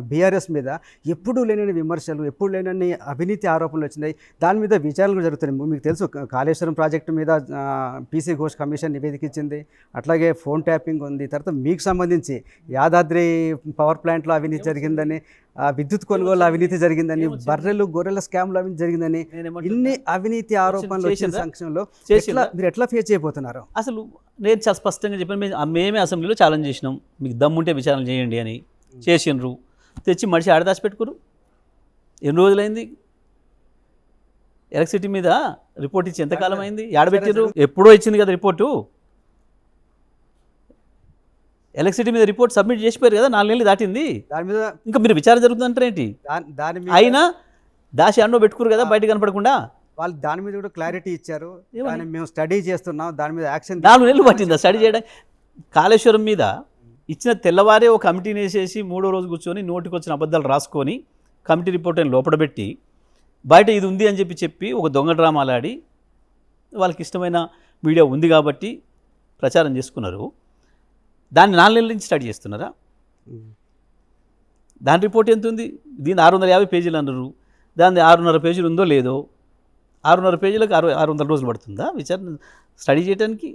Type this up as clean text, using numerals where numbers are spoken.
BRS మీద ఎప్పుడూ లేనన్ని విమర్శలు, ఎప్పుడు లేనన్ని అవినీతి ఆరోపణలు వచ్చినాయి. దాని మీద విచారణ కూడా జరుగుతున్నాయి. మీకు తెలుసు కాళేశ్వరం ప్రాజెక్టు మీద పీసీ ఘోష్ కమిషన్ నివేదిక ఇచ్చింది. అట్లాగే ఫోన్ ట్యాపింగ్ ఉంది. తర్వాత మీకు సంబంధించి యాదాద్రి పవర్ ప్లాంట్లో అవినీతి జరిగిందని, విద్యుత్ కొనుగోలు అవినీతి జరిగిందని, బర్రెలు గొర్రెల స్కామ్లు అవినీతి జరిగిందని, ఇన్ని అవినీతి ఆరోపణలు వచ్చిన సంక్షంలో మీరు ఎట్లా ఫేస్ చేయబోతున్నారు? అసలు నేను చాలా స్పష్టంగా చెప్పాను, మేమే అసెంబ్లీలో ఛాలెంజ్ చేసినాం, మీకు దమ్ముంటే విచారణ చేయండి అని. చేసినరు, తెచ్చి మనిషి ఆడదాచి పెట్టుకోరు. ఎన్ని రోజులైంది ఎలక్ట్రిసిటీ మీద రిపోర్ట్ ఇచ్చి? ఎంతకాలం అయింది? ఆడబెట్టిర్రు? ఎప్పుడో ఇచ్చింది కదా రిపోర్టు. ఎలక్ట్రిసిటీ మీద రిపోర్ట్ సబ్మిట్ చేసిపోయారు కదా, 4 నెలలు దాటింది. దాని మీద ఇంకా మీరు విచారణ జరుగుతుందంటారేంటి? దాని మీద అయినా దాచి అన్నో పెట్టుకోరు కదా బయట కనపడకుండా. వాళ్ళు దాని మీద కూడా క్లారిటీ ఇచ్చారు. మేము స్టడీ చేస్తున్నాం, దాని మీద యాక్షన్. 4 నెలలు పట్టిందా స్టడీ చేయడం? కాళేశ్వరం మీద ఇచ్చిన తెల్లవారే ఒక కమిటీని వేసేసి 3వ రోజు కూర్చొని నోటికి వచ్చిన అబద్ధాలు రాసుకొని కమిటీ రిపోర్ట్ అని లోపల పెట్టి బయట ఇది ఉంది అని చెప్పి ఒక దొంగ డ్రామాలు ఆడి వాళ్ళకి ఇష్టమైన మీడియా ఉంది కాబట్టి ప్రచారం చేసుకున్నారు. దాన్ని 4 నెలల నుంచి స్టడీ చేస్తున్నారా? దాని రిపోర్ట్ ఎంత ఉంది? దీన్ని 650 పేజీలు అన్నారు. దాన్ని 6.5 పేజీలు ఉందో లేదో. 6.5 పేజీలకు 600 రోజులు పడుతుందా విచారణ స్టడీ చేయడానికి?